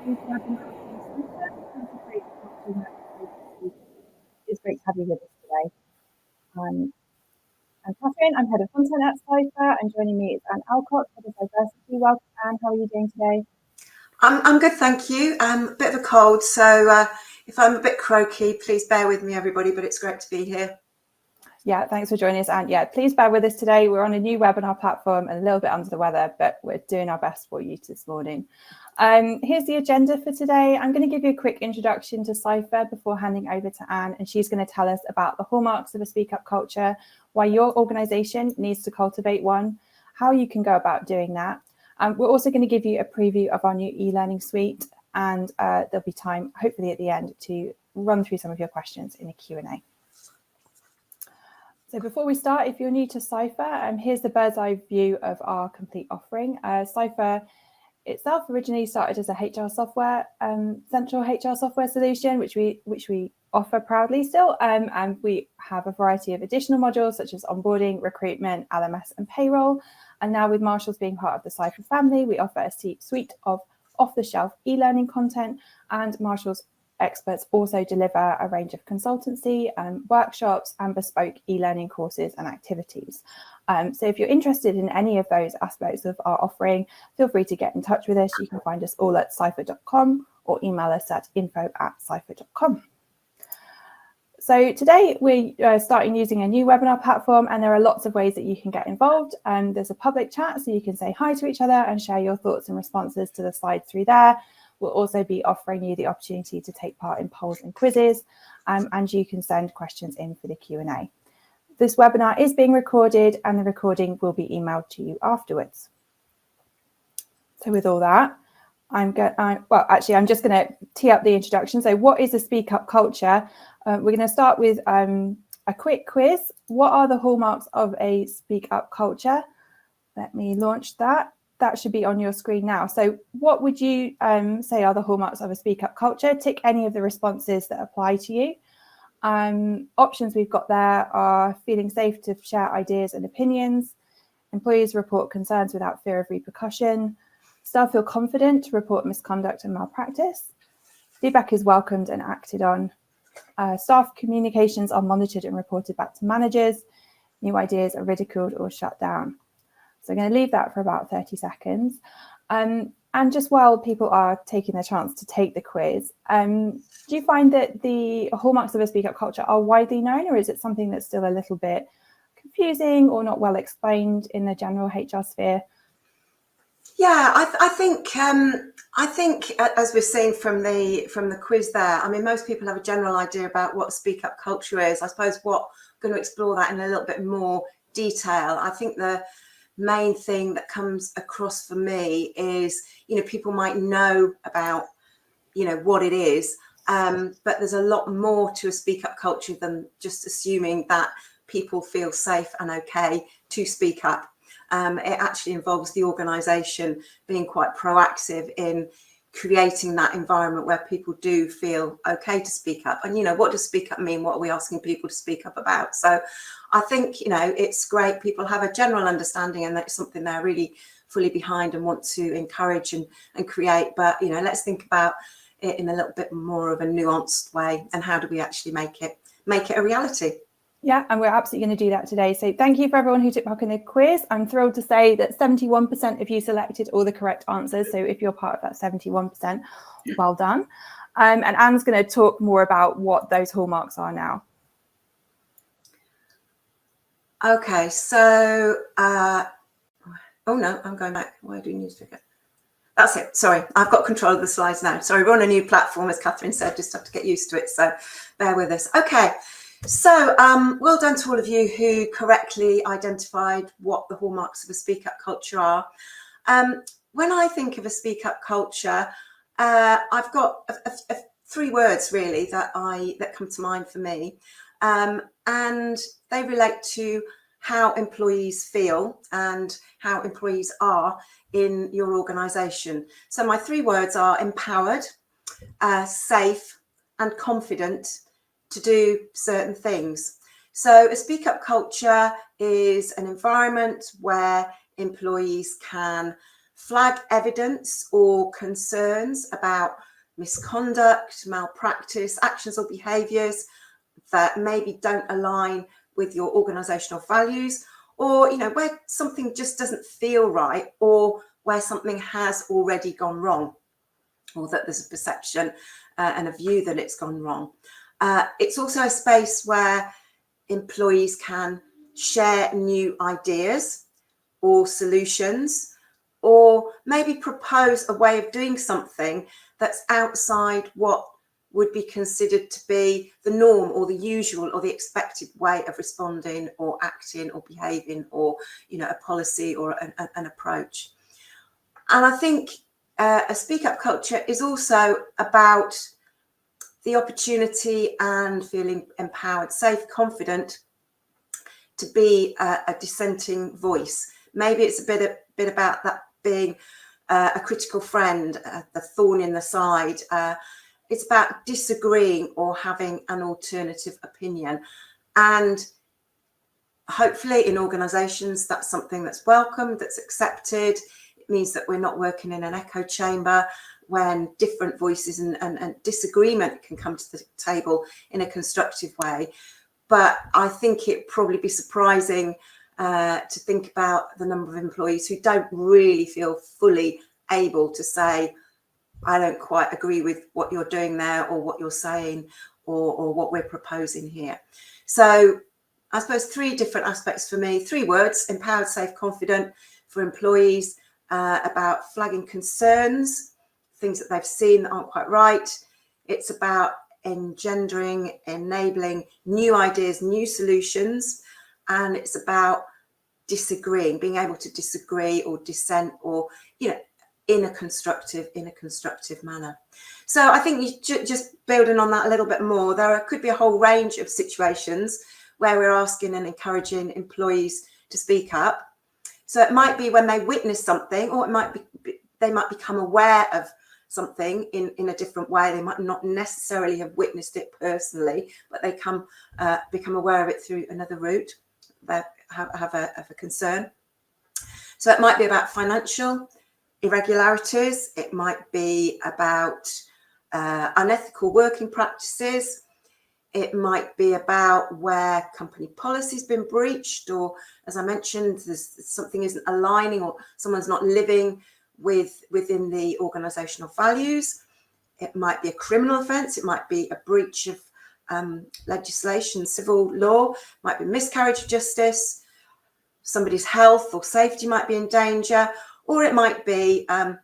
week's webinar from Ciphr, How to Create a Culture Workplace for Speakers. It's great to have you with us today. I'm Catherine, I'm Head of Content at Ciphr, and joining me is Anne Alcott, Head of Diversity. Welcome, Anne. How are you doing today? I'm good, thank you. A bit of a cold, so if I'm a bit croaky, please bear with me, everybody, but it's great to be here. Yeah, thanks for joining us, Anne. Yeah, please bear with us today. We're on a new webinar platform and a little bit under the weather, but we're doing our best for you this morning. Here's the agenda for today. I'm going to give you a quick introduction to Ciphr before handing over to Anne, and she's going to tell us about the hallmarks of a speak-up culture, why your organisation needs to cultivate one, how you can go about doing that. We're also going to give you a preview of our new e-learning suite, and there'll be time, hopefully at the end, to run through some of your questions in a Q&A. So before we start, if you're new to Ciphr, here's the bird's eye view of our complete offering. Ciphr itself originally started as a HR software, central HR software solution, which we offer proudly still. And we have a variety of additional modules such as onboarding, recruitment, LMS and payroll. And now with Marshalls being part of the Ciphr family, we offer a suite of off-the-shelf e-learning content, and Marshalls experts also deliver a range of consultancy, workshops and bespoke e-learning courses and activities. So if you're interested in any of those aspects of our offering, feel free to get in touch with us. You can find us all at ciphr.com or email us at info@ciphr.com. So today we're starting using a new webinar platform, and there are lots of ways that you can get involved. There's a public chat, so you can say hi to each other and share your thoughts and responses to the slides through there. We'll also be offering you the opportunity to take part in polls and quizzes, and you can send questions in for the Q&A. This webinar is being recorded, and the recording will be emailed to you afterwards. So with all that, I'm just going to tee up the introduction. So what is a speak up culture? We're going to start with a quick quiz. What are the hallmarks of a speak up culture? Let me launch that. That should be on your screen now. So what would you say are the hallmarks of a speak up culture? Tick any of the responses that apply to you. Options we've got there are feeling safe to share ideas and opinions, employees report concerns without fear of repercussion, staff feel confident to report misconduct and malpractice, feedback is welcomed and acted on, staff communications are monitored and reported back to managers, new ideas are ridiculed or shut down. So I'm going to leave that for about 30 seconds. And just while people are taking the chance to take the quiz, do you find that the hallmarks of a speak-up culture are widely known, or is it something that's still a little bit confusing or not well explained in the general HR sphere? Yeah, I think as we've seen from the quiz there, I mean, most people have a general idea about what speak-up culture is. I suppose what I'm going to explore that in a little bit more detail. I think the main thing that comes across for me is, people might know about, what it is, but there's a lot more to a speak up culture than just assuming that people feel safe and okay to speak up. It actually involves the organisation being quite proactive in creating that environment where people do feel okay to speak up. And, what does speak up mean? What are we asking people to speak up about? So I think, it's great. People have a general understanding and that's something they're really fully behind and want to encourage and create. But, let's think about it in a little bit more of a nuanced way. And how do we actually make it a reality? Yeah, and we're absolutely going to do that today. So thank you for everyone who took part in the quiz. I'm thrilled to say that 71% of you selected all the correct answers. So if you're part of that 71%, well done. And Anne's going to talk more about what those hallmarks are now. Okay, so, oh no, I'm going back. Why do you need to get? That's it. Sorry, I've got control of the slides now. Sorry, we're on a new platform, as Catherine said, just have to get used to it. So bear with us. Okay. So well done to all of you who correctly identified what the hallmarks of a speak up culture are. When I think of a speak up culture, I've got three words really that come to mind for me, and they relate to how employees feel and how employees are in your organisation. So my three words are empowered, safe and confident to do certain things. So a speak up culture is an environment where employees can flag evidence or concerns about misconduct, malpractice, actions or behaviours that maybe don't align with your organisational values, or where something just doesn't feel right, or where something has already gone wrong, or that there's a perception and a view that it's gone wrong. It's also a space where employees can share new ideas or solutions, or maybe propose a way of doing something that's outside what would be considered to be the norm or the usual or the expected way of responding or acting or behaving, or a policy or an approach. And I think a speak up culture is also about the opportunity and feeling empowered, safe, confident to be a dissenting voice. Maybe it's a bit about that being a critical friend, the thorn in the side. It's about disagreeing or having an alternative opinion. And hopefully in organisations, that's something that's welcomed, that's accepted. It means that we're not working in an echo chamber when different voices and disagreement can come to the table in a constructive way. But I think it'd probably be surprising to think about the number of employees who don't really feel fully able to say, I don't quite agree with what you're doing there, or what you're saying, or what we're proposing here. So I suppose 3 different aspects for me, 3 words: empowered, safe, confident for employees, about flagging concerns, things that they've seen that aren't quite right. It's about engendering, enabling new ideas, new solutions, and it's about disagreeing, being able to disagree or dissent, or in a constructive manner. So I think you just building on that a little bit more, there could be a whole range of situations where we're asking and encouraging employees to speak up. So it might be when they witness something, or it might be they might become aware of something in a different way. They might not necessarily have witnessed it personally, but they become aware of it through another route. They have a concern. So it might be about financial irregularities. It might be about unethical working practices. It might be about where company policy has been breached, or, as I mentioned, something isn't aligning, or someone's not living within the organisational values. It might be a criminal offence. It might be a breach of legislation, civil law. It might be miscarriage of justice. Somebody's health or safety might be in danger, or it might be, and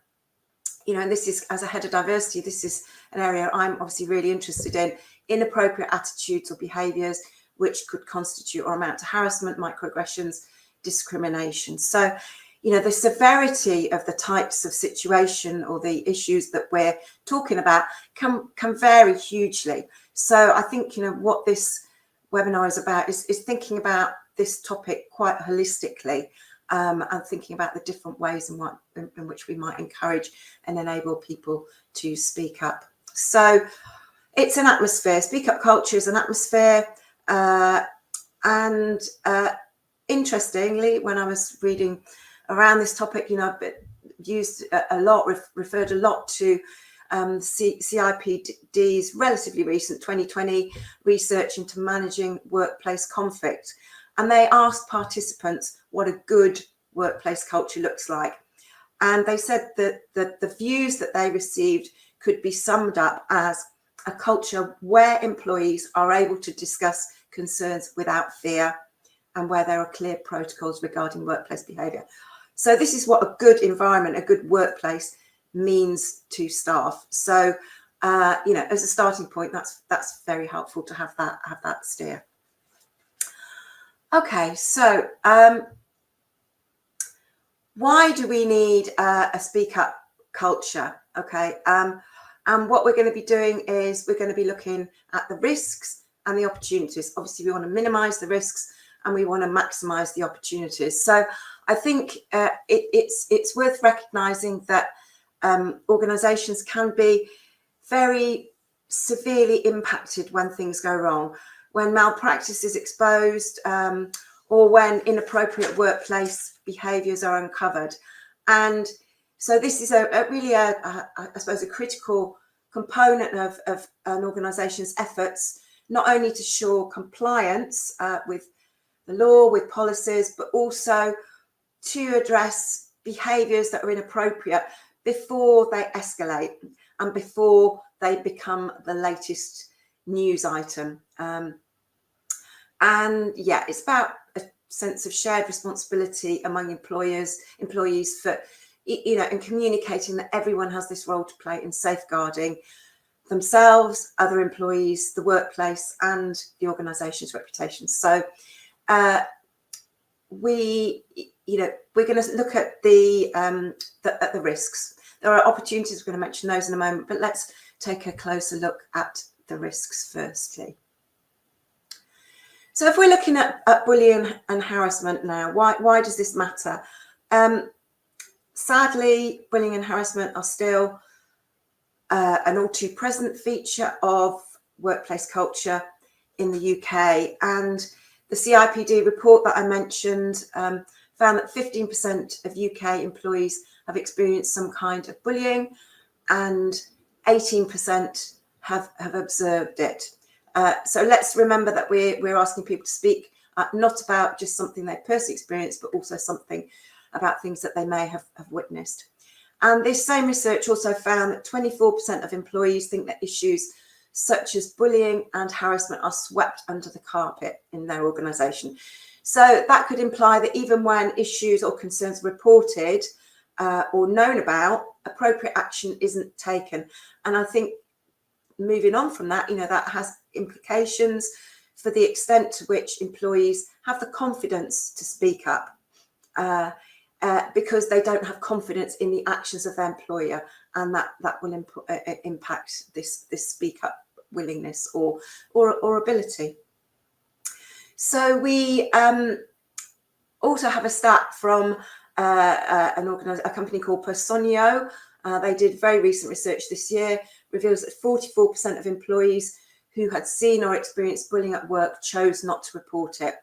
this is, as a head of diversity, this is an area I'm obviously really interested in, inappropriate attitudes or behaviours which could constitute or amount to harassment, microaggressions, discrimination. So, the severity of the types of situation or the issues that we're talking about can vary hugely. So I think, what this webinar is about is thinking about this topic quite holistically, and thinking about the different ways in which we might encourage and enable people to speak up. So it's an atmosphere. Speak up culture is an atmosphere. And interestingly, when I was reading around this topic, I've used a lot, referred a lot to CIPD's relatively recent 2020 research into managing workplace conflict. And they asked participants what a good workplace culture looks like. And they said that the views that they received could be summed up as a culture where employees are able to discuss concerns without fear, and where there are clear protocols regarding workplace behaviour. So this is what a good environment, a good workplace means to staff. So, as a starting point, that's very helpful to have that steer. Okay, so why do we need a speak up culture? Okay, and what we're going to be doing is we're going to be looking at the risks and the opportunities. Obviously, we want to minimise the risks and we want to maximise the opportunities. So I think it's worth recognising that organisations can be very severely impacted when things go wrong, when malpractice is exposed, or when inappropriate workplace behaviours are uncovered. And So this is really I suppose, a critical component of an organisation's efforts, not only to ensure compliance with the law, with policies, but also to address behaviours that are inappropriate before they escalate and before they become the latest news item. And yeah, it's about a sense of shared responsibility among employees for, you know, and communicating that everyone has this role to play in safeguarding themselves, other employees, the workplace, and the organisation's reputation. So we're going to look at the risks. There are opportunities. We're going to mention those in a moment, but let's take a closer look at the risks firstly. So if we're looking at bullying and harassment now, why does this matter? Sadly, bullying and harassment are still an all too present feature of workplace culture in the UK. And the CIPD report that I mentioned found that 15% of UK employees have experienced some kind of bullying, and 18% have observed it. So let's remember that we're asking people to speak not about just something they personally experienced, but also something about things that they may have witnessed. And this same research also found that 24% of employees think that issues such as bullying and harassment are swept under the carpet in their organisation. So that could imply that even when issues or concerns are reported or known about, appropriate action isn't taken. And I think moving on from that, you know, that has implications for the extent to which employees have the confidence to speak up because they don't have confidence in the actions of their employer, and that will impact this speak up willingness or ability. So we also have a stat from a company called Personio. They did very recent research this year, reveals that 44% of employees who had seen or experienced bullying at work chose not to report it.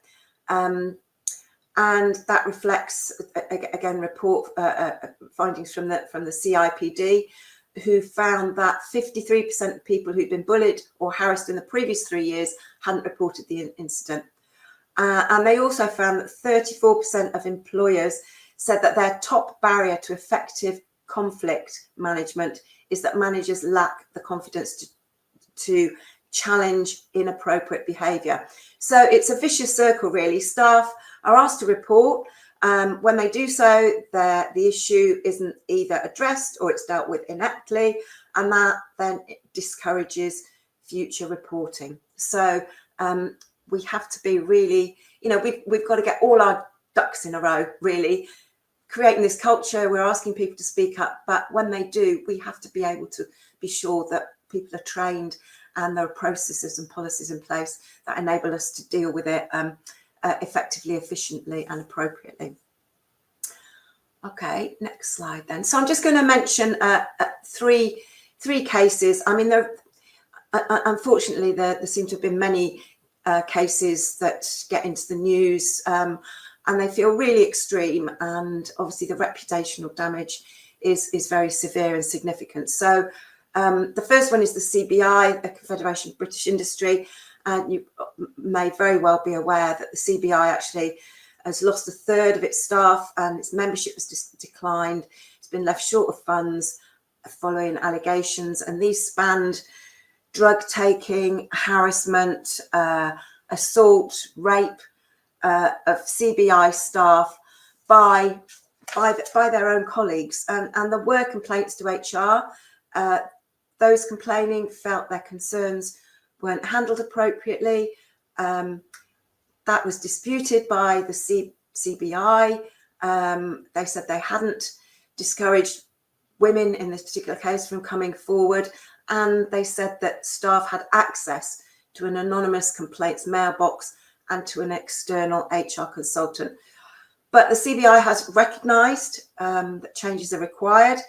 And that reflects, again, report findings from the CIPD, who found that 53% of people who'd been bullied or harassed in the previous 3 years hadn't reported the incident. And they also found that 34% of employers said that their top barrier to effective conflict management is that managers lack the confidence to challenge inappropriate behaviour. So it's a vicious circle, really. Staff are asked to report. When they do so, the issue isn't either addressed or it's dealt with ineptly, and that then discourages future reporting. So we have to be really, you know, we've got to get all our ducks in a row, really. Creating this culture, we're asking people to speak up, but when they do, we have to be able to be sure that people are trained and there are processes and policies in place that enable us to deal with it effectively, efficiently and appropriately. Okay, next slide then. So I'm just going to mention three cases. I mean, unfortunately, there seem to have been many cases that get into the news and they feel really extreme, and obviously the reputational damage is very severe and significant. So the first one is the CBI, the Confederation of British Industry, and you may very well be aware that the CBI actually has lost a third of its staff and its membership has declined. It's been left short of funds following allegations, and these spanned drug taking, harassment, assault, rape of CBI staff by their own colleagues, and there were complaints to HR. Those complaining felt their concerns weren't handled appropriately. That was disputed by the CBI. They said they hadn't discouraged women in this particular case from coming forward, and they said that staff had access to an anonymous complaints mailbox and to an external HR consultant. But the CBI has recognised that changes are required,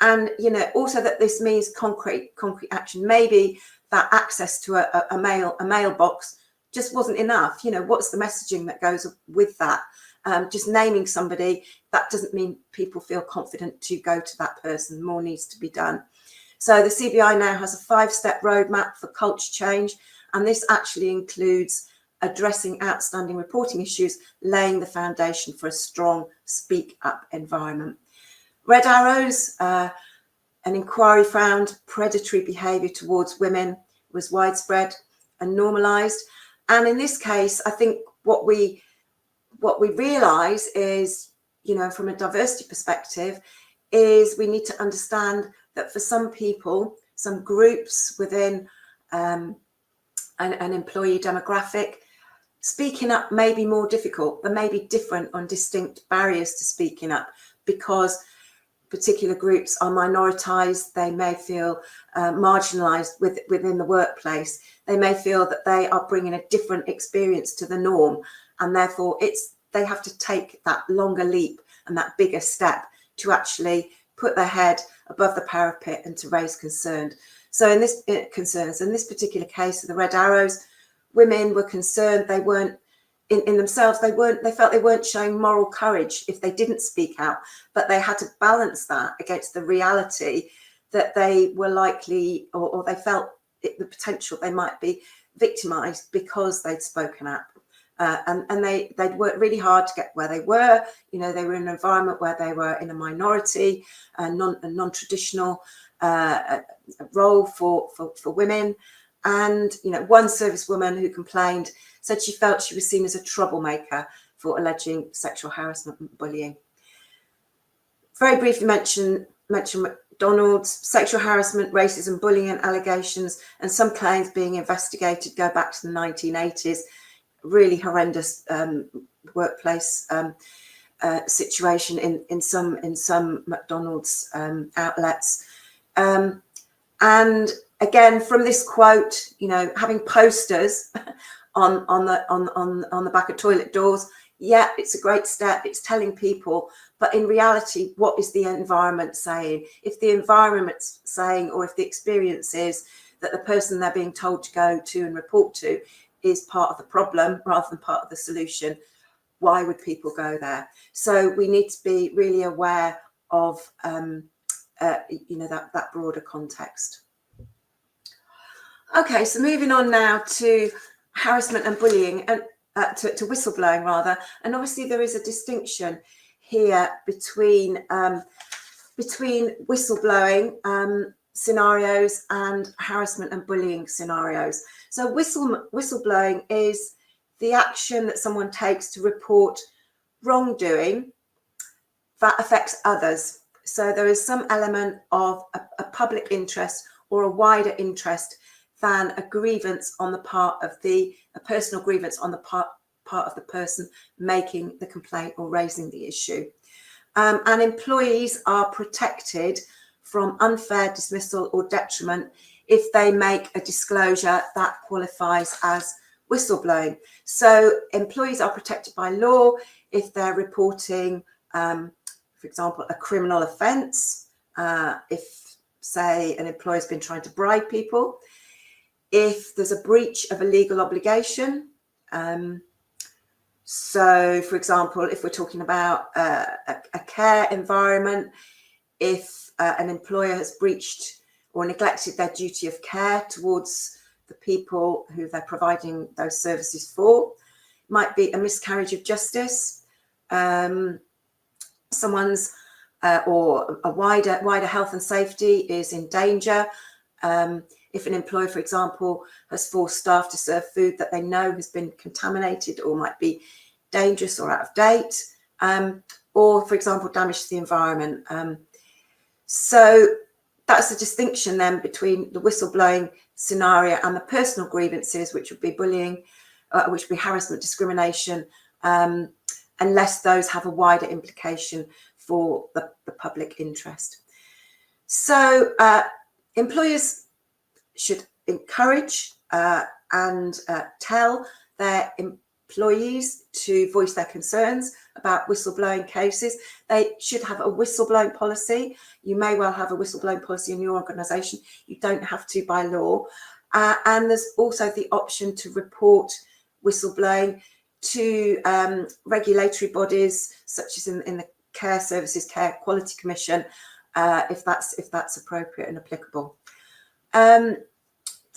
and also that this means concrete action. Maybe that access to a mailbox just wasn't enough. What's the messaging that goes with that? just naming somebody, that doesn't mean people feel confident to go to that person. More needs to be done. So the CBI now has a 5-step roadmap for culture change, and this actually includes addressing outstanding reporting issues, laying the foundation for a strong speak up environment. Red arrows, an inquiry found predatory behaviour towards women was widespread and normalised. And in this case, I think what we realise is, you know, from a diversity perspective, is we need to understand that for some people, some groups within an employee demographic, speaking up may be more difficult. There may be different and distinct barriers to speaking up because particular groups are minoritized. They may feel marginalized within the workplace. They may feel that they are bringing a different experience to the norm, and therefore they have to take that longer leap and that bigger step to actually put their head above the parapet and to raise concerns. So in this particular case of the red arrows, women were concerned. They weren't in themselves. They felt they weren't showing moral courage if they didn't speak out, but they had to balance that against the reality that they were likely, or they felt the potential they might be victimized because they'd spoken up. And they'd worked really hard to get where they were. You know, they were in an environment where they were in a minority, a non-traditional role for women. And, you know, one servicewoman who complained said she felt she was seen as a troublemaker for alleging sexual harassment and bullying. Very briefly mention McDonald's. Sexual harassment, racism, bullying and allegations, and some claims being investigated go back to the 1980s. Really horrendous workplace situation in some McDonald's outlets. And again, from this quote, you know, having posters on the back of toilet doors, yeah, it's a great step. It's telling people, but in reality, what is the environment saying? If the environment's saying, or if the experience is that the person they're being told to go to and report to is part of the problem rather than part of the solution, why would people go there? So we need to be really aware of you know, that broader context. Okay, so moving on now to harassment and bullying, and to whistleblowing rather. And obviously there is a distinction here between whistleblowing scenarios and harassment and bullying scenarios. So whistleblowing is the action that someone takes to report wrongdoing that affects others. So there is some element of a public interest or a wider interest than a grievance on the part of a personal grievance on the part of the person making the complaint or raising the issue. And employees are protected from unfair dismissal or detriment if they make a disclosure that qualifies as whistleblowing. So employees are protected by law if they're reporting, for example, a criminal offence, if, say, an employer's been trying to bribe people, if there's a breach of a legal obligation. So, for example, if we're talking about a care environment, if an employer has breached or neglected their duty of care towards the people who they're providing those services for, it might be a miscarriage of justice, someone's or a wider health and safety is in danger. If an employer, for example, has forced staff to serve food that they know has been contaminated or might be dangerous or out of date, or, for example, damage to the environment. So that's the distinction then between the whistleblowing scenario and the personal grievances, which would be bullying, which would be harassment, discrimination, unless those have a wider implication for the public interest. So employers should encourage and tell their employees to voice their concerns about whistleblowing cases. They should have a whistleblowing policy. You may well have a whistleblowing policy in your organisation. You don't have to by law. And there's also the option to report whistleblowing to regulatory bodies such as in the Care Services Care Quality Commission, if that's appropriate and applicable. The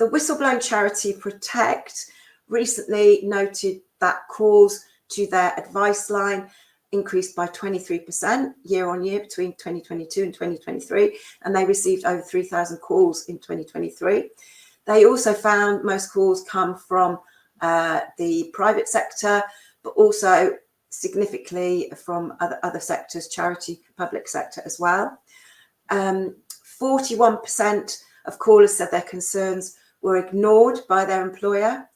whistleblowing charity Protect recently noted that calls to their advice line increased by 23% year on year between 2022 and 2023, and they received over 3,000 calls in 2023. They also found most calls come from the private sector, but also significantly from other sectors, charity, public sector as well. 41% of callers said their concerns were ignored by their employer,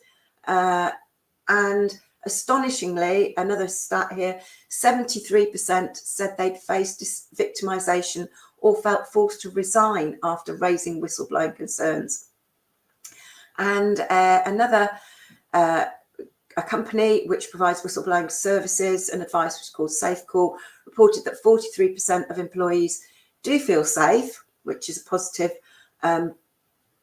and astonishingly, another stat here, 73% said they'd faced victimisation or felt forced to resign after raising whistleblowing concerns. And a company which provides whistleblowing services and advice, which is called Ciphr, reported that 43% of employees do feel safe, which is a positive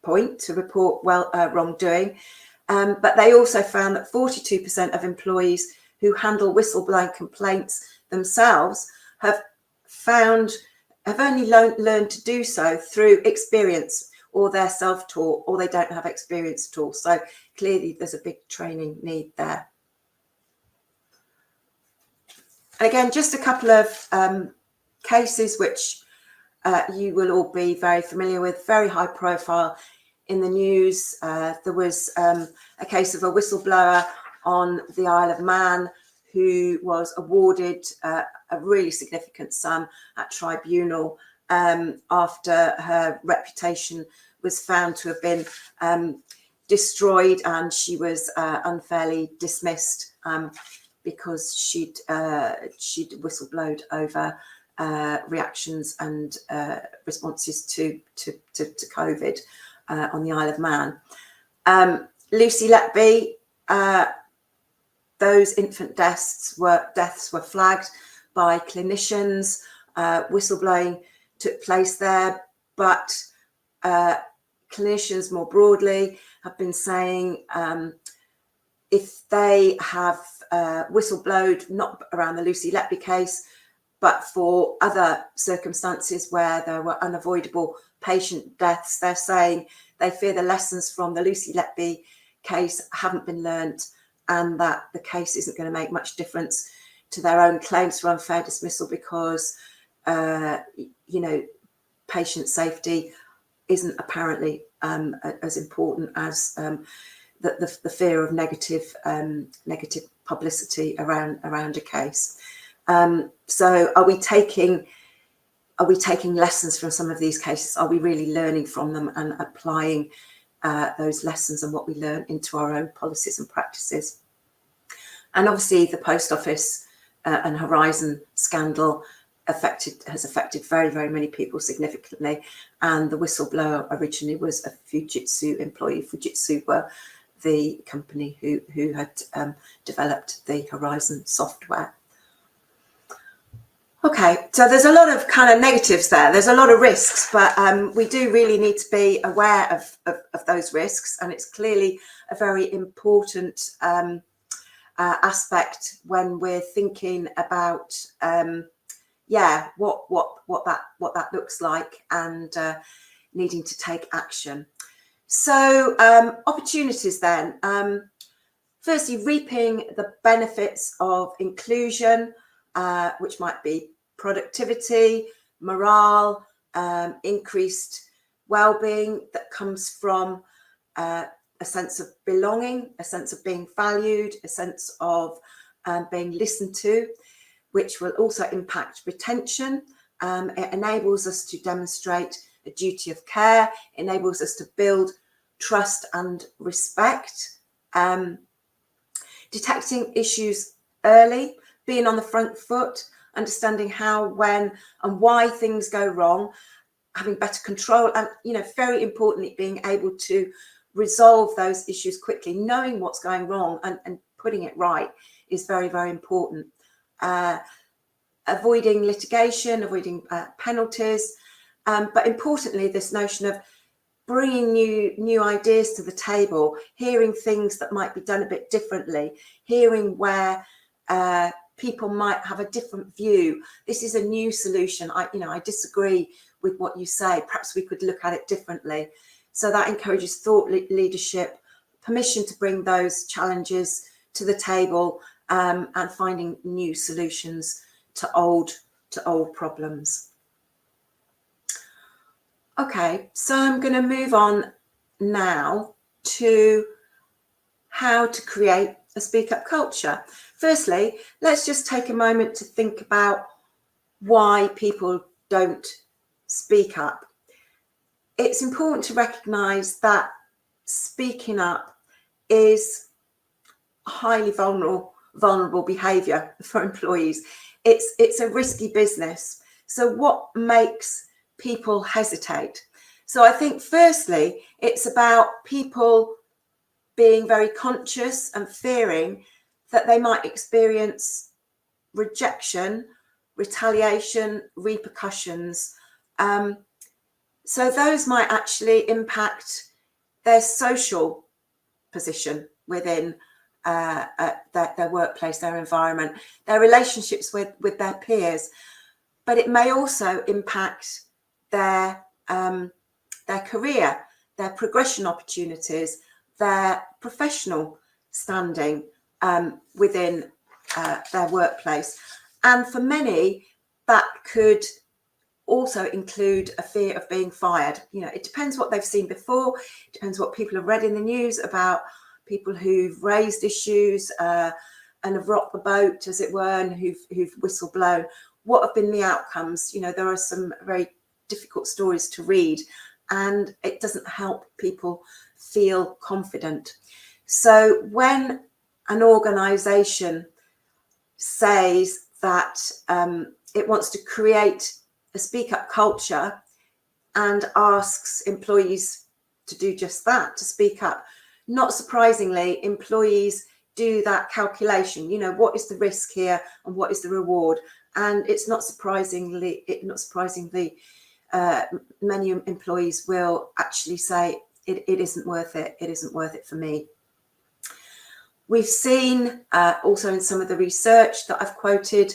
point to report wrongdoing. But they also found that 42% of employees who handle whistleblowing complaints themselves have only learned to do so through experience, or they're self-taught, or they don't have experience at all. So clearly there's a big training need there. Again, just a couple of cases which you will all be very familiar with, very high profile in the news. There was a case of a whistleblower on the Isle of Man who was awarded a really significant sum at tribunal after her reputation was found to have been destroyed, and she was unfairly dismissed because she'd whistleblowed over reactions and responses to COVID on the Isle of Man. Lucy Letby, those infant deaths were flagged by clinicians. Whistleblowing took place there, but clinicians more broadly have been saying if they have whistleblowed, not around the Lucy Letby case, but for other circumstances where there were unavoidable patient deaths, they're saying they fear the lessons from the Lucy Letby case haven't been learnt, and that the case isn't going to make much difference to their own claims for unfair dismissal because, patient safety isn't apparently as important as the fear of negative publicity around a case. So are we taking lessons from some of these cases? Are we really learning from them and applying those lessons and what we learn into our own policies and practices? And obviously the Post Office and Horizon scandal has affected very, very many people significantly. And the whistleblower originally was a Fujitsu employee. Fujitsu were the company who had developed the Horizon software. Okay, so there's a lot of kind of negatives there. There's a lot of risks, but we do really need to be aware of those risks. And it's clearly a very important aspect when we're thinking about, what that looks like and needing to take action. So opportunities then. Firstly, reaping the benefits of inclusion, which might be productivity, morale, increased well-being that comes from a sense of belonging, a sense of being valued, a sense of being listened to, which will also impact retention. It enables us to demonstrate a duty of care, enables us to build trust and respect, detecting issues early, being on the front foot, understanding how, when and why things go wrong, having better control, and very importantly, being able to resolve those issues quickly. Knowing what's going wrong and putting it right is very, very important. Avoiding litigation, avoiding penalties, but importantly, this notion of bringing new ideas to the table, hearing things that might be done a bit differently, hearing where people might have a different view. This is a new solution. I disagree with what you say. Perhaps we could look at it differently. So that encourages thought leadership, permission to bring those challenges to the table, and finding new solutions to old problems. Okay, so I'm going to move on now to how to create a speak up culture. Firstly, let's just take a moment to think about why people don't speak up. It's important to recognise that speaking up is highly vulnerable behaviour for employees. It's a risky business. So what makes people hesitate? So I think firstly, it's about people being very conscious and fearing that they might experience rejection, retaliation, repercussions. So those might actually impact their social position within their workplace, their environment, their relationships with their peers. But it may also impact their career, their progression opportunities, their professional standing within their workplace. And for many, that could also include a fear of being fired. It depends what they've seen before. It depends what people have read in the news about people who've raised issues and have rocked the boat, as it were, and who've whistleblown. What have been the outcomes? There are some very difficult stories to read, and it doesn't help people feel confident. So when an organisation says that it wants to create a speak up culture and asks employees to do just that, to speak up, not surprisingly, employees do that calculation. What is the risk here and what is the reward? And it's not surprisingly, many employees will actually say it isn't worth it. It isn't worth it for me. We've seen also in some of the research that I've quoted,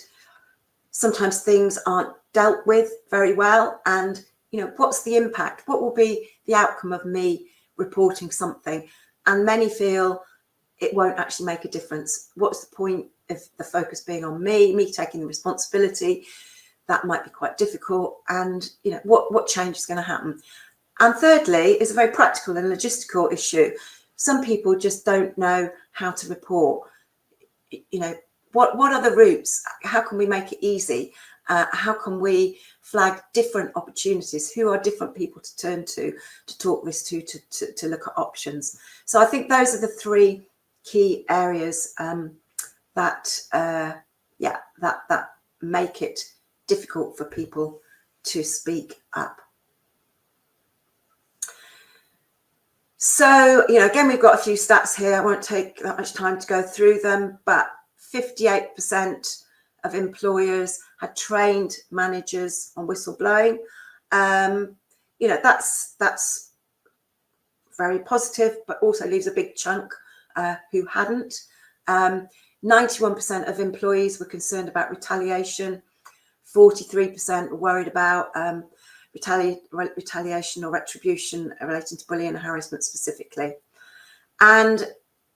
sometimes things aren't dealt with very well. And, what's the impact? What will be the outcome of me reporting something? And many feel it won't actually make a difference. What's the point of the focus being on me taking the responsibility? That might be quite difficult. And, what change is going to happen? And thirdly, is a very practical and logistical issue. Some people just don't know how to report. What are the routes? How can we make it easy? How can we flag different opportunities? Who are different people to turn to talk this to look at options? So I think those are the three key areas that make it difficult for people to speak up. So, again, we've got a few stats here. I won't take that much time to go through them, but 58% of employers had trained managers on whistleblowing. That's very positive, but also leaves a big chunk who hadn't. 91% of employees were concerned about retaliation. 43% were worried about retaliation or retribution relating to bullying and harassment specifically. And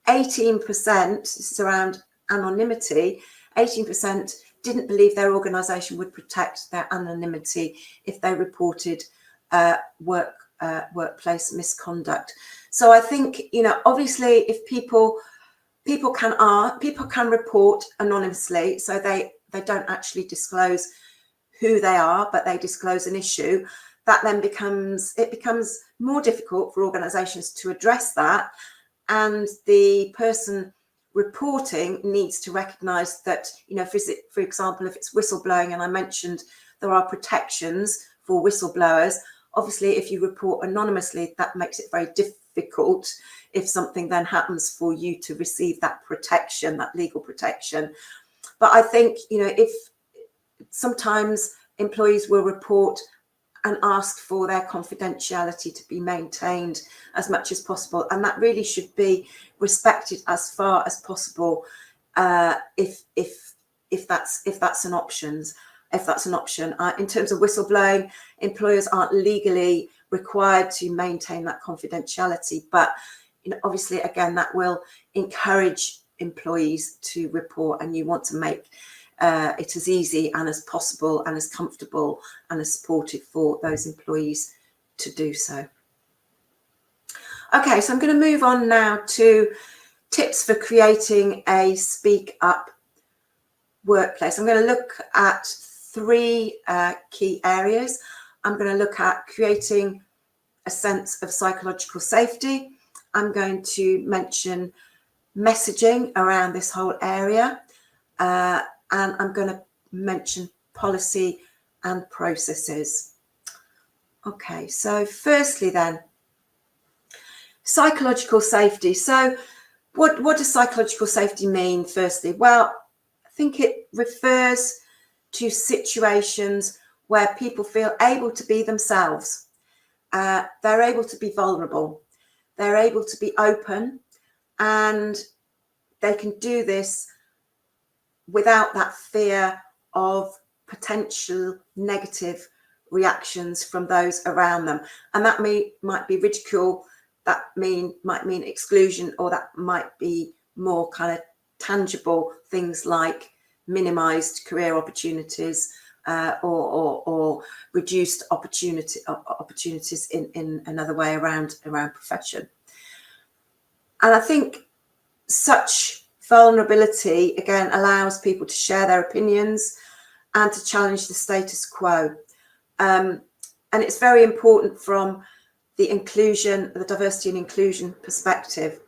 18%, this is around anonymity, 18% didn't believe their organisation would protect their anonymity if they reported workplace misconduct. So I think, obviously, if people can report anonymously, so they don't actually disclose who they are, but they disclose an issue, that then becomes more difficult for organisations to address that, and the person reporting needs to recognise that, for example, if it's whistleblowing, and I mentioned there are protections for whistleblowers. Obviously, if you report anonymously, that makes it very difficult if something then happens for you to receive that protection, that legal protection. But I think, if sometimes employees will report and ask for their confidentiality to be maintained as much as possible. And that really should be respected as far as possible, if that's an option. In terms of whistleblowing, employers aren't legally required to maintain that confidentiality, but obviously, again, that will encourage employees to report, and you want to make it as easy and as possible and as comfortable and as supportive for those employees to do so. Okay, so I'm going to move on now to tips for creating a speak up workplace. I'm going to look at 3 key areas. I'm going to look at creating a sense of psychological safety. I'm going to mention messaging around this whole area, and I'm going to mention policy and processes. Okay, so firstly then, psychological safety. So what does psychological safety mean firstly? Well, I think it refers to situations where people feel able to be themselves. They're able to be vulnerable. They're able to be open, and they can do this without that fear of potential negative reactions from those around them. And that might be ridicule, that might mean exclusion, or that might be more kind of tangible things like minimized career opportunities, or reduced opportunities in another way around profession. And I think such vulnerability, again, allows people to share their opinions and to challenge the status quo. And it's very important from the diversity and inclusion perspective.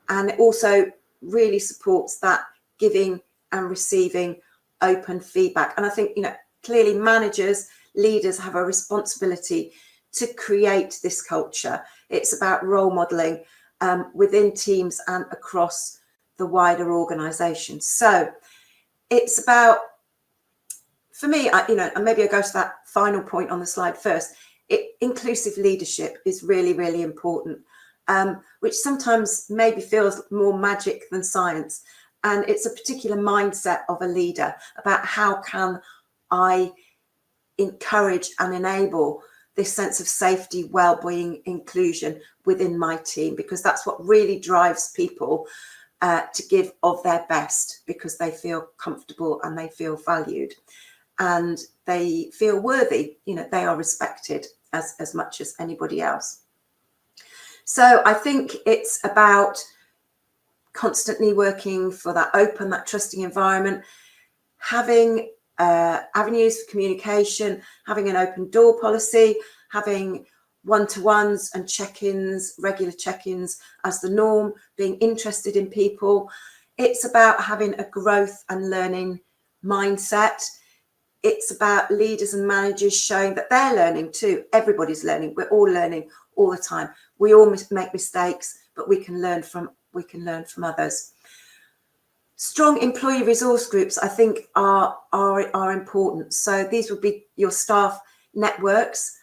And it also really supports that giving and receiving open feedback. And I think, clearly managers, leaders have a responsibility to create this culture. It's about role modeling within teams and across the wider organisation. So it's about, for me, and maybe I'll go to that final point on the slide first. Inclusive leadership is really, really important, which sometimes maybe feels more magic than science. And it's a particular mindset of a leader about how can I encourage and enable this sense of safety, well-being, inclusion within my team, because that's what really drives people to give of their best, because they feel comfortable and they feel valued and they feel worthy. They are respected as much as anybody else. So I think it's about constantly working for that open, that trusting environment, having avenues for communication, having an open door policy, having one-to-ones and check-ins, regular check-ins as the norm, being interested in people. It's about having a growth and learning mindset. It's about leaders and managers showing that they're learning too. Everybody's learning. We're all learning all the time. We all make mistakes, but we can learn from others. Strong employee resource groups, I think, are important. So these would be your staff networks.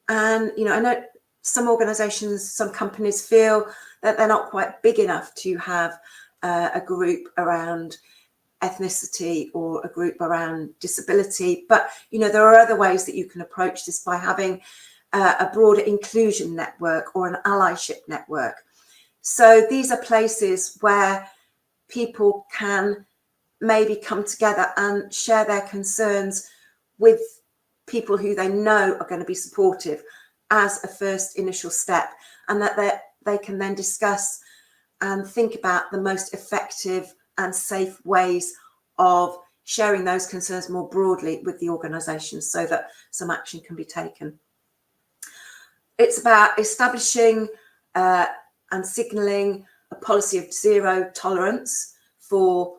And, I know some organisations, some companies feel that they're not quite big enough to have a group around ethnicity or a group around disability. But, there are other ways that you can approach this by having a broader inclusion network or an allyship network. So these are places where people can maybe come together and share their concerns with people who they know are going to be supportive as a first initial step, and that they can then discuss and think about the most effective and safe ways of sharing those concerns more broadly with the organisation so that some action can be taken. It's about establishing and signalling a policy of zero tolerance for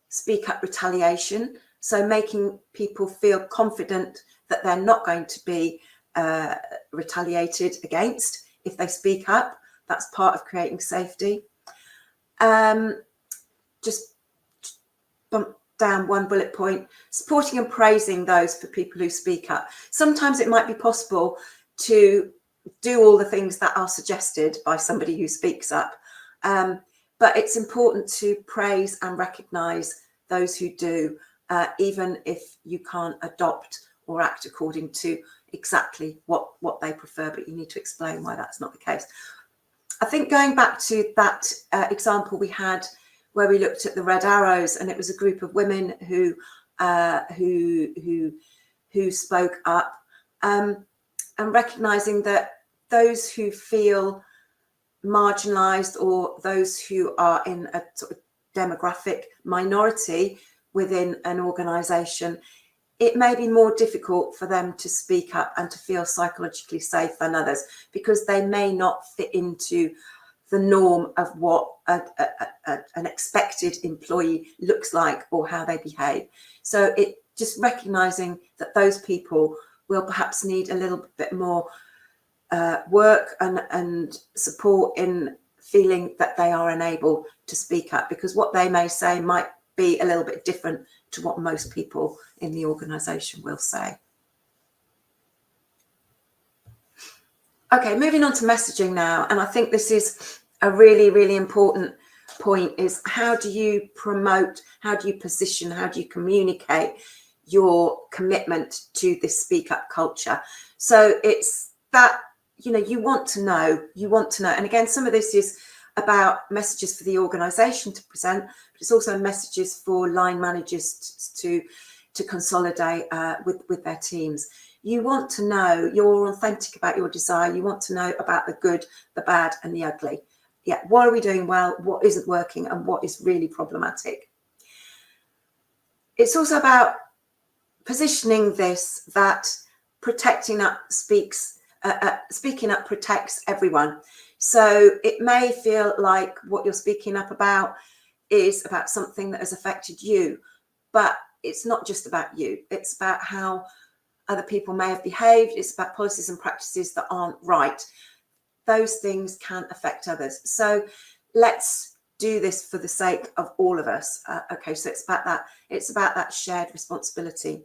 speak up retaliation. So making people feel confident that they're not going to be retaliated against if they speak up. That's part of creating safety. Just down one bullet point, supporting and praising those for people who speak up. Sometimes it might be possible to do all the things that are suggested by somebody who speaks up. But it's important to praise and recognise those who do, even if you can't adopt or act according to exactly what they prefer, but you need to explain why that's not the case. I think going back to that example we had where we looked at the red arrows, and it was a group of women who spoke up, and recognising that those who feel marginalised or those who are in a sort of demographic minority within an organisation, it may be more difficult for them to speak up and to feel psychologically safe than others, because they may not fit into the norm of what an expected employee looks like or how they behave. So it just recognising that those people will perhaps need a little bit more work and support in feeling that they are unable to speak up, because what they may say might be a little bit different to what most people in the organisation will say. Okay, moving on to messaging now, and I think this is a really, really important point, is how do you promote, how do you position, how do you communicate your commitment to this speak up culture? So it's that, you know, you want to know, and again, some of this is about messages for the organisation to present, but it's also messages for line managers to consolidate with their teams. You want to know, you're authentic about your desire. You want to know about the good, the bad, and the ugly. Yeah, what are we doing well? What isn't working, and what is really problematic? It's also about positioning this that protecting up speaking up protects everyone. So it may feel like what you're speaking up about is about something that has affected you, but it's not just about you. It's about how other people may have behaved. It's about policies and practices that aren't right. Those things can affect others. So let's do this for the sake of all of us. Okay, so it's about that. It's about that shared responsibility.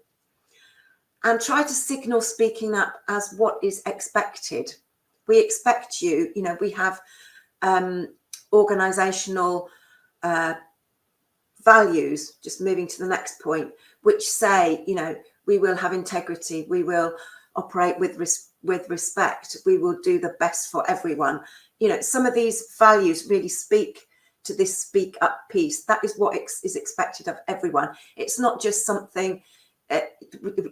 And try to signal speaking up as what is expected. We expect you, you know, we have organisational values, just moving to the next point, which say, you know, we will have integrity, we will operate with respect, we will do the best for everyone. You know, some of these values really speak to this speak up piece. That is what is expected of everyone. It's not just something,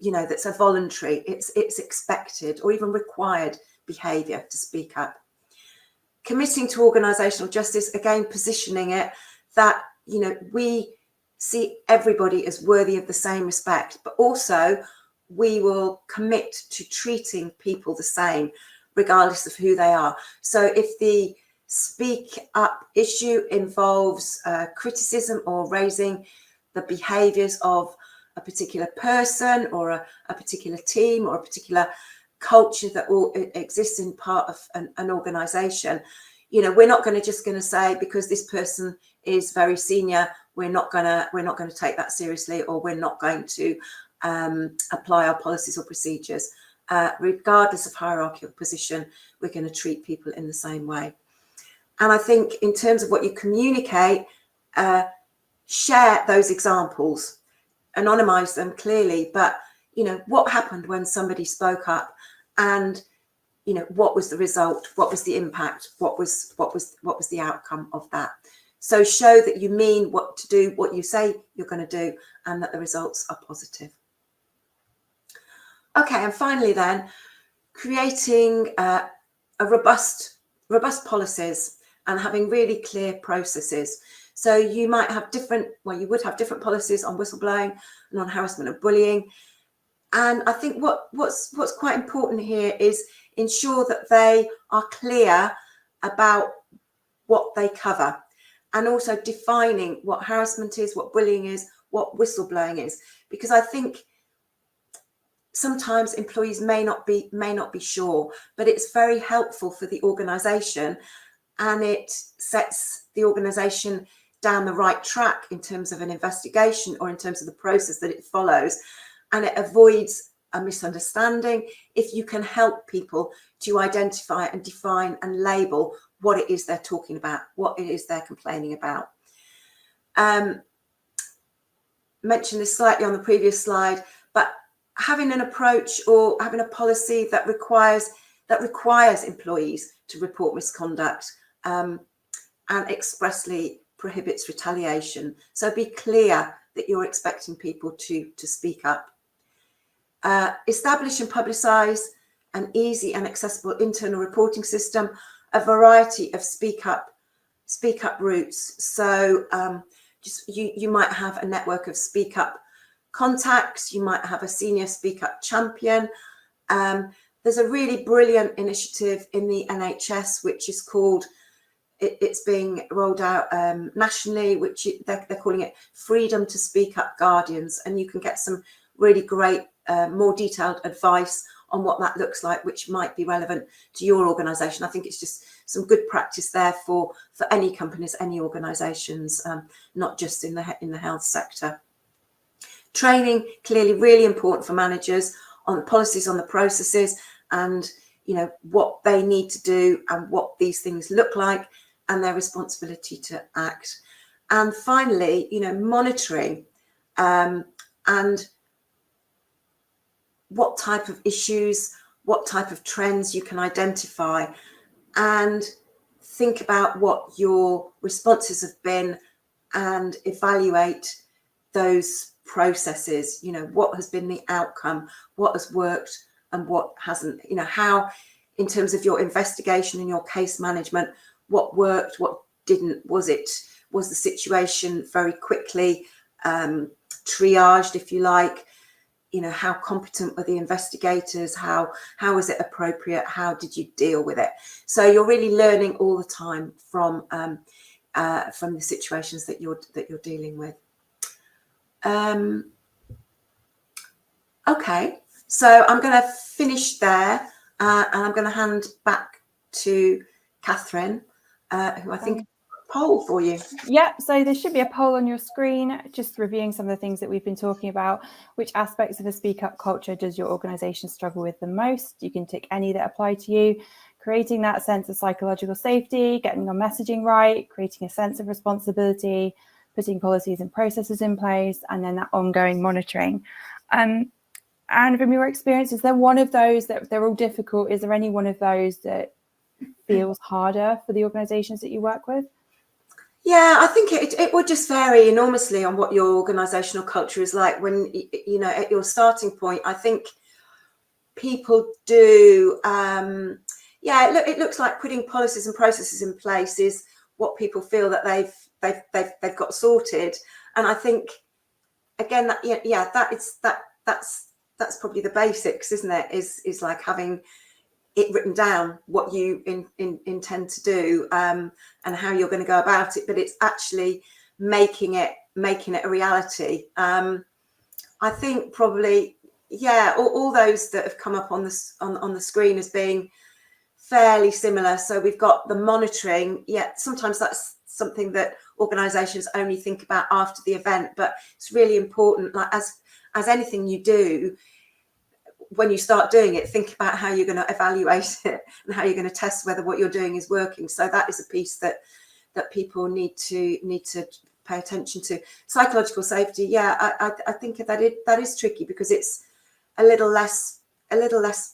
you know, that's a voluntary, it's expected or even required behaviour to speak up. Committing to organisational justice, again, positioning it that, you know, we see everybody as worthy of the same respect, but also we will commit to treating people the same, regardless of who they are. So if the speak up issue involves criticism or raising the behaviours of a particular person or a particular team or a particular culture that all exists in part of an organisation, you know, we're not going to say because this person is very senior, we're not going to take that seriously, or we're not going to apply our policies or procedures. Regardless of hierarchical position, we're going to treat people in the same way. And I think in terms of what you communicate, share those examples, anonymize them clearly, but, you know, what happened when somebody spoke up, and, you know, what was the result? What was the impact? What was the outcome of that? So show that you mean what to do, what you say you're going to do, and that the results are positive. Okay, and finally then, creating a robust policies and having really clear processes. So you might have you would have different policies on whistleblowing and on harassment and bullying. And I think what's quite important here is ensure that they are clear about what they cover, and also defining what harassment is, what bullying is, what whistleblowing is, because I think sometimes employees may not be sure, but it's very helpful for the organisation, and it sets the organisation down the right track in terms of an investigation or in terms of the process that it follows, and it avoids a misunderstanding if you can help people to identify and define and label what it is they're talking about, what it is they're complaining about. Mentioned this slightly on the previous slide, but having an approach or having a policy that requires employees to report misconduct and expressly prohibits retaliation. So be clear that you're expecting people to speak up. Establish and publicise an easy and accessible internal reporting system, a variety of speak up routes. So you might have a network of speak up contacts, you might have a senior speak up champion. There's a really brilliant initiative in the NHS which is called, it's being rolled out nationally, which they're calling it Freedom to Speak Up Guardians, and you can get some really great more detailed advice on what that looks like, which might be relevant to your organisation. I think it's just some good practice there for any companies, any organisations, not just in the health sector. Training, clearly really important for managers on the policies, on the processes, and what they need to do and what these things look like and their responsibility to act. And finally, monitoring and what type of issues, what type of trends you can identify, and think about what your responses have been and evaluate those processes. What has been the outcome, what has worked and what hasn't, how, in terms of your investigation and your case management, what worked, what didn't. Was the situation very quickly triaged, if you like? How competent were the investigators? How was it appropriate? How did you deal with it? So you're really learning all the time from the situations that you're dealing with. Okay, so I'm going to finish there, and I'm going to hand back to Catherine, who I think poll for you. Yeah, so there should be a poll on your screen, just reviewing some of the things that we've been talking about. Which aspects of a speak up culture does your organisation struggle with the most? You can tick any that apply to you. Creating that sense of psychological safety, getting your messaging right, creating a sense of responsibility, putting policies and processes in place, and then that ongoing monitoring. And from your experience, is there one of those that they're all difficult? Is there any one of those that feels harder for the organisations that you work with? Yeah, I think it would just vary enormously on what your organisational culture is like. When, at your starting point, I think people do, it looks like putting policies and processes in place is what people feel that they've got sorted. And I think, again, that's probably the basics, isn't it? Is like having it written down, what you intend to do, and how you're going to go about it. But it's actually making it a reality. I think probably, all those that have come up on the screen as being fairly similar. So we've got the monitoring. Yeah, sometimes that's something that organisations only think about after the event, but it's really important. Like as anything you do, when you start doing it, think about how you're going to evaluate it and how you're going to test whether what you're doing is working. So that is a piece that people need to pay attention to. Psychological safety, I think that is tricky because it's a little less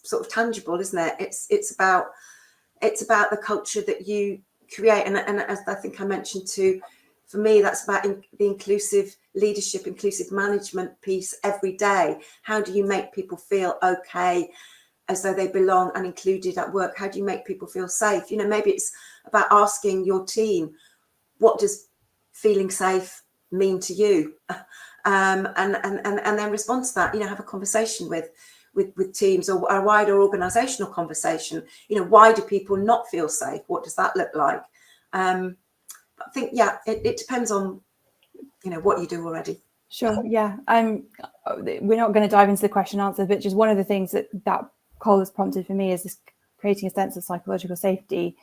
sort of tangible, isn't it? It's about the culture that you create, and as I think I mentioned too, for me, that's about the inclusive leadership, inclusive management piece every day. How do you make people feel okay, as though they belong and included at work? How do you make people feel safe? Maybe it's about asking your team, what does feeling safe mean to you? And then respond to that. Have a conversation with teams, or a wider organisational conversation. Why do people not feel safe? What does that look like? I think, it depends on, what you do already. Sure, yeah. We're not going to dive into the question and answer, but just one of the things that poll has prompted for me is this creating a sense of psychological safety.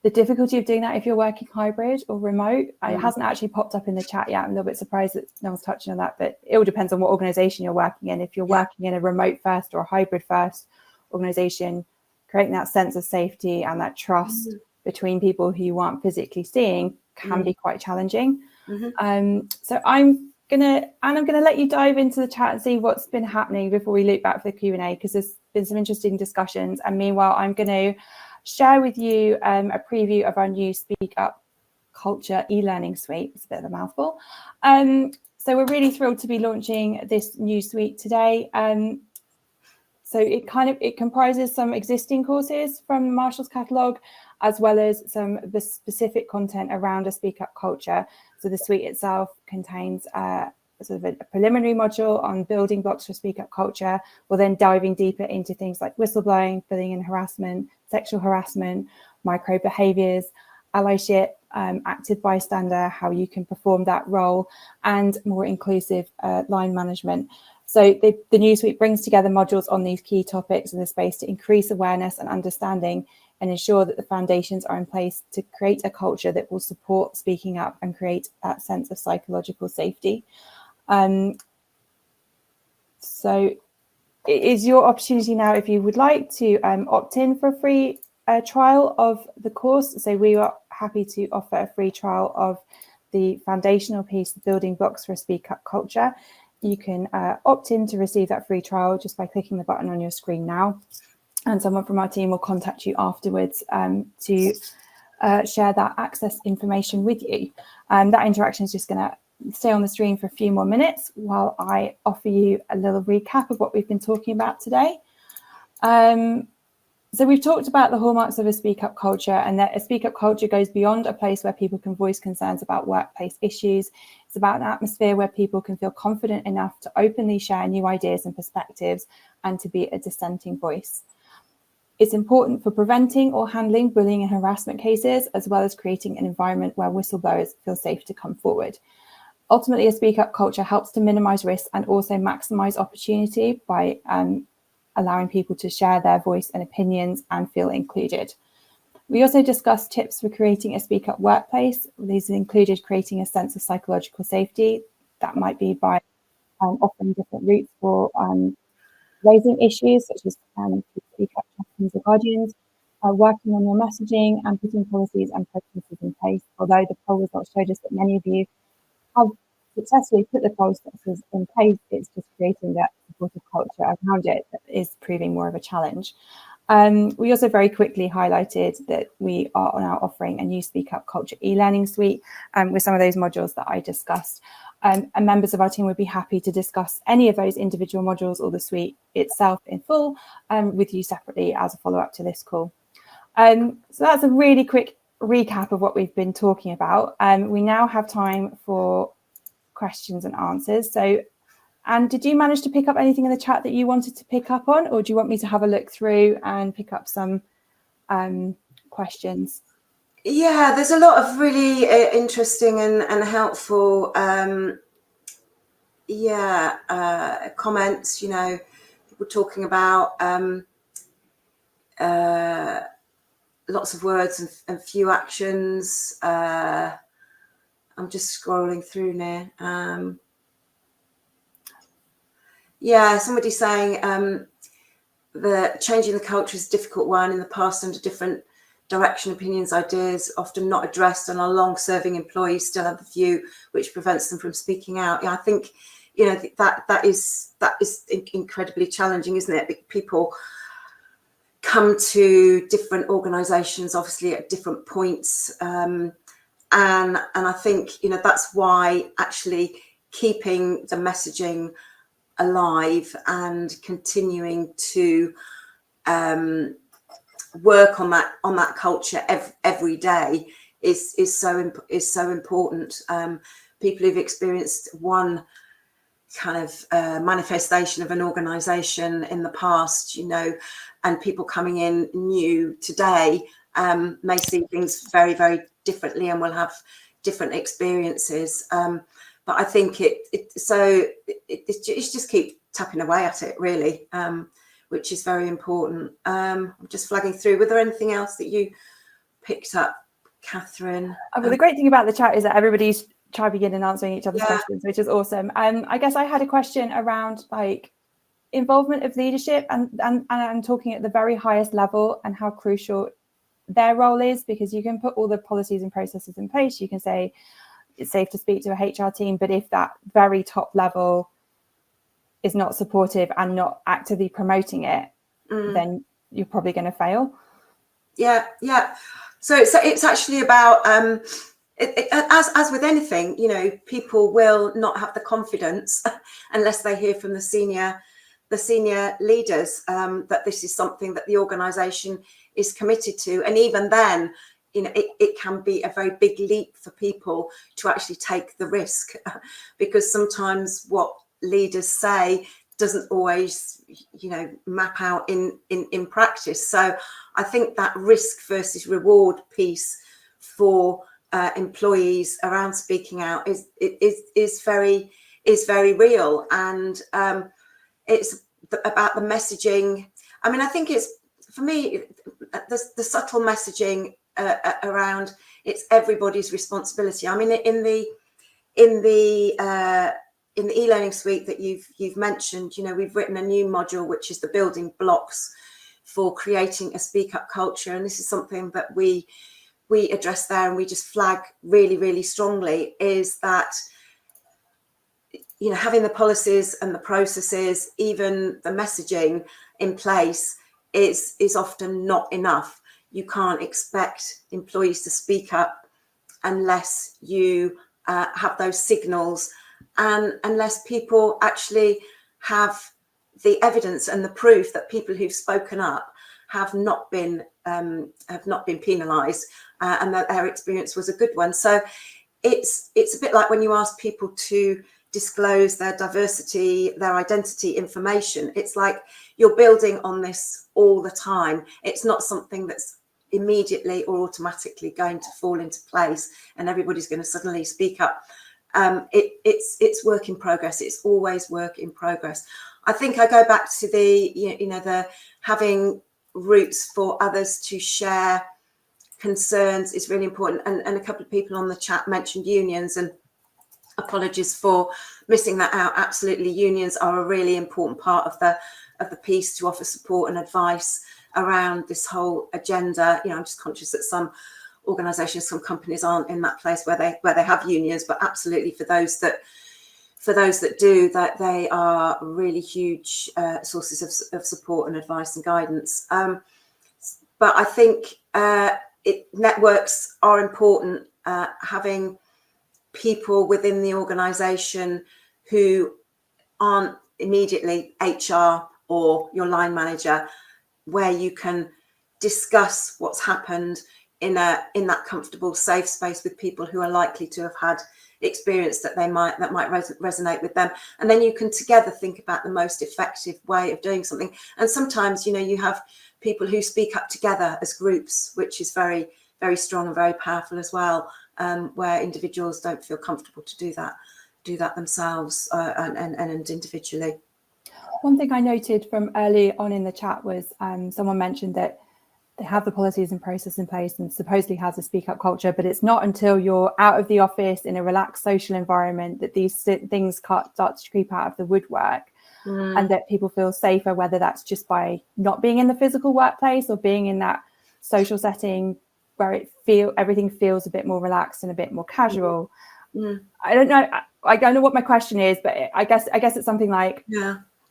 The difficulty of doing that if you're working hybrid or remote, it hasn't actually popped up in the chat yet. I'm a little bit surprised that no one's touching on that, but it all depends on what organisation you're working in. If you're working in a remote first or a hybrid first organisation, creating that sense of safety and that trust between people who you aren't physically seeing can be quite challenging. So I'm gonna let you dive into the chat and see what's been happening before we loop back for the Q&A, because there's been some interesting discussions. And meanwhile, I'm going to share with you a preview of our new Speak Up Culture e-learning suite. It's a bit of a mouthful. So we're really thrilled to be launching this new suite today. So it comprises some existing courses from Marshall's catalogue, as well as some of the specific content around a Speak Up culture. So the suite itself contains sort of a preliminary module on building blocks for Speak Up culture. We're then diving deeper into things like whistleblowing, bullying and harassment, sexual harassment, micro behaviours, allyship, active bystander, how you can perform that role, and more inclusive line management. So the new suite brings together modules on these key topics in the space to increase awareness and understanding and ensure that the foundations are in place to create a culture that will support speaking up and create that sense of psychological safety. So it is your opportunity now, if you would like to opt in for a free trial of the course. So we are happy to offer a free trial of the foundational piece, the building blocks for a Speak Up culture. You can opt in to receive that free trial just by clicking the button on your screen now. And someone from our team will contact you afterwards to share that access information with you. That interaction is just going to stay on the stream for a few more minutes while I offer you a little recap of what we've been talking about today. So we've talked about the hallmarks of a Speak Up culture, and that a Speak Up culture goes beyond a place where people can voice concerns about workplace issues. It's about an atmosphere where people can feel confident enough to openly share new ideas and perspectives and to be a dissenting voice. It's important for preventing or handling bullying and harassment cases, as well as creating an environment where whistleblowers feel safe to come forward. Ultimately, a Speak Up culture helps to minimise risk and also maximise opportunity by allowing people to share their voice and opinions and feel included. We also discussed tips for creating a Speak Up workplace. These included creating a sense of psychological safety. That might be by offering different routes for raising issues, such as Speak Up champions or guardians, working on your messaging and putting policies and processes in place. Although the poll results showed us that many of you have successfully put the processes in place, it's just creating that supportive culture around it that is proving more of a challenge. We also very quickly highlighted that we are now offering a new Speak Up Culture e-learning suite with some of those modules that I discussed. And members of our team would be happy to discuss any of those individual modules or the suite itself in full with you separately as a follow-up to this call. So that's a really quick recap of what we've been talking about. We now have time for questions and answers. So, Anne, did you manage to pick up anything in the chat that you wanted to pick up on, or do you want me to have a look through and pick up some questions? Yeah, there's a lot of really interesting and helpful comments, you know, people talking about lots of words and few actions. I'm just scrolling through now. Yeah, somebody saying that changing the culture is a difficult one. In the past, under different direction, opinions, ideas often not addressed, and our long-serving employees still have the view which prevents them from speaking out. Yeah, I think, you know, that is incredibly challenging, isn't it? People come to different organisations, obviously at different points, and I think, you know, that's why actually keeping the messaging alive and continuing to work on that culture every day is so important. People who've experienced one kind of manifestation of an organisation in the past, you know, and people coming in new today may see things very, very differently and will have different experiences. But I think it's just keep tapping away at it, really, which is very important. I'm just flagging through. Were there anything else that you picked up. Catherine. Well, the great thing about the chat is that everybody's chiming in and answering each other's Yeah. questions, which is awesome. I guess I had a question around like involvement of leadership and talking at the very highest level and how crucial their role is, because you can put all the policies and processes in place. You can say it's safe to speak to a HR team, but if that very top level is not supportive and not actively promoting it, then you're probably going to fail. Yeah. So it's actually about as with anything, you know, people will not have the confidence unless they hear from the senior leaders that this is something that the organisation is committed to. And even then, you know, it can be a very big leap for people to actually take the risk, because sometimes what leaders say doesn't always, you know, map out in practice. So I think that risk versus reward piece for employees around speaking out is very real, and it's about the messaging. I mean, I think it's, for me, the subtle messaging around it's everybody's responsibility. I mean, in the e-learning suite that you've mentioned, you know, we've written a new module which is the building blocks for creating a speak up culture, and this is something that we address there, and we just flag really strongly, is that, you know, having the policies and the processes, even the messaging in place is often not enough. You can't expect employees to speak up unless you have those signals, and unless people actually have the evidence and the proof that people who've spoken up have not been penalised, and that their experience was a good one. So it's a bit like when you ask people to disclose their diversity, their identity information. It's like you're building on this all the time. It's not something that's immediately or automatically going to fall into place and everybody's going to suddenly speak up. It's work in progress. It's always work in progress. I think I go back to the, you know, the having routes for others to share concerns is really important. And a couple of people on the chat mentioned unions, and apologies for missing that out. Absolutely, unions are a really important part of the piece to offer support and advice around this whole agenda. You know, I'm just conscious that some organisations, some companies aren't in that place where they have unions, but absolutely for those that do, that they are really huge sources of support and advice and guidance. But I think networks are important. Having people within the organisation who aren't immediately HR or your line manager, where you can discuss what's happened in that comfortable, safe space with people who are likely to have had experience that might resonate with them, and then you can together think about the most effective way of doing something. And sometimes, you know, you have people who speak up together as groups, which is very strong and very powerful as well, where individuals don't feel comfortable to do that themselves and individually. One thing I noted from early on in the chat was someone mentioned that they have the policies and process in place and supposedly has a speak up culture, but it's not until you're out of the office in a relaxed social environment that these things start to creep out of the woodwork, and that people feel safer, whether that's just by not being in the physical workplace or being in that social setting where everything feels a bit more relaxed and a bit more casual. I don't know what my question is, but I guess it's something like,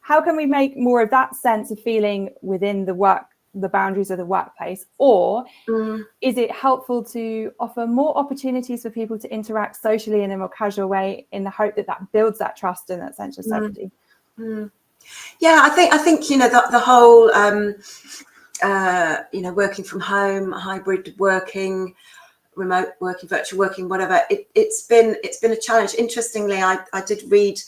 how can we make more of that sense of feeling within the boundaries of the workplace, or is it helpful to offer more opportunities for people to interact socially in a more casual way in the hope that builds that trust and that sense of safety? Yeah, I think you know, the whole you know, working from home, hybrid working, remote working, virtual working, whatever, it's been a challenge. Interestingly, I did read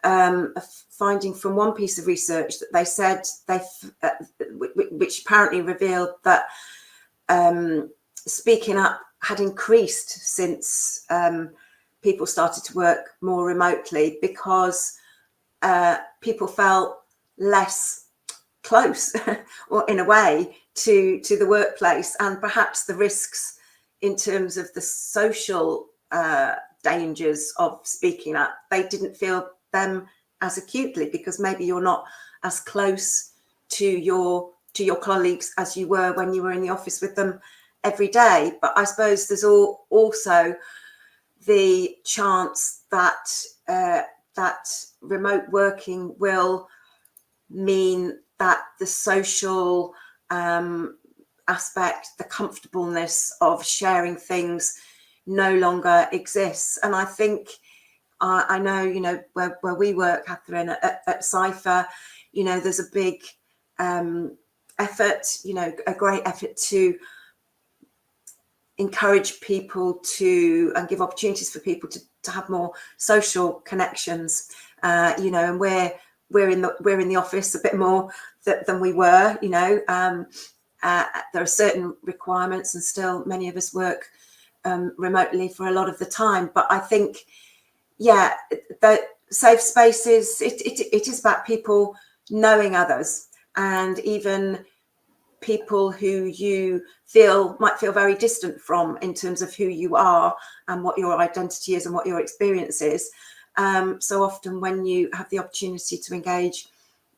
a finding from one piece of research that they said which apparently revealed that speaking up had increased since people started to work more remotely, because people felt less close or in a way to the workplace, and perhaps the risks in terms of the social dangers of speaking up, they didn't feel them as acutely, because maybe you're not as close to your colleagues as you were when you were in the office with them every day. But I suppose there's also the chance that that remote working will mean that the social aspect, the comfortableness of sharing things no longer exists. And I think, I know, you know, where we work, Catherine, at Ciphr, you know, there's a big effort, you know, a great effort to encourage people to, and give opportunities for people to have more social connections, you know, and we're in the office a bit more than we were, you know. There are certain requirements, and still many of us work remotely for a lot of the time. But I think, yeah, the safe spaces, it is about people knowing others, and even people who you might feel very distant from in terms of who you are and what your identity is and what your experience is. So often when you have the opportunity to engage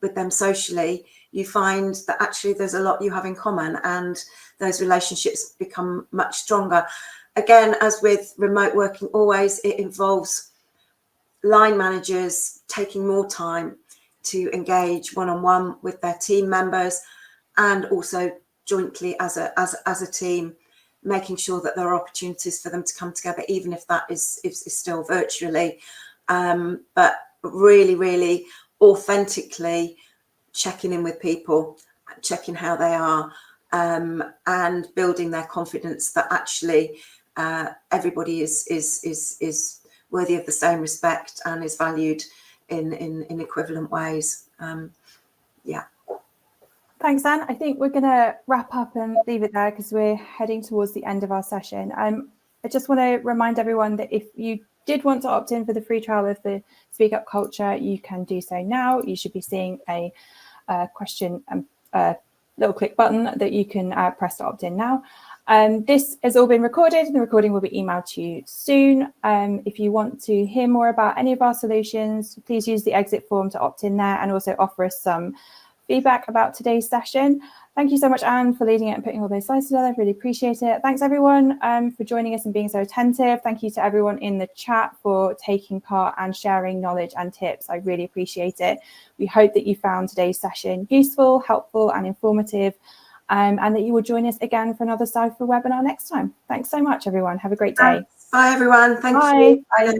with them socially, you find that actually there's a lot you have in common, and those relationships become much stronger. Again, as with remote working, always it involves line managers taking more time to engage one-on-one with their team members, and also jointly as a team, making sure that there are opportunities for them to come together, even if that is still virtually, but really, really authentically checking in with people, checking how they are, and building their confidence that actually everybody is worthy of the same respect and is valued in equivalent ways. Yeah. Thanks, Anne. I think we're going to wrap up and leave it there, because we're heading towards the end of our session. I just want to remind everyone that if you did want to opt in for the free trial of the Speak Up Culture, you can do so now. You should be seeing a question, little click button that you can press to opt in now. This has all been recorded, and the recording will be emailed to you soon. If you want to hear more about any of our solutions, please use the exit form to opt in there, and also offer us some feedback about today's session. Thank you so much, Anne, for leading it and putting all those slides together. Really appreciate it. Thanks, everyone, for joining us and being so attentive. Thank you to everyone in the chat for taking part and sharing knowledge and tips. I really appreciate it. We hope that you found today's session useful, helpful, and informative, and that you will join us again for another Ciphr webinar next time. Thanks so much, everyone. Have a great day. Bye, everyone. Thank Bye. you. Bye.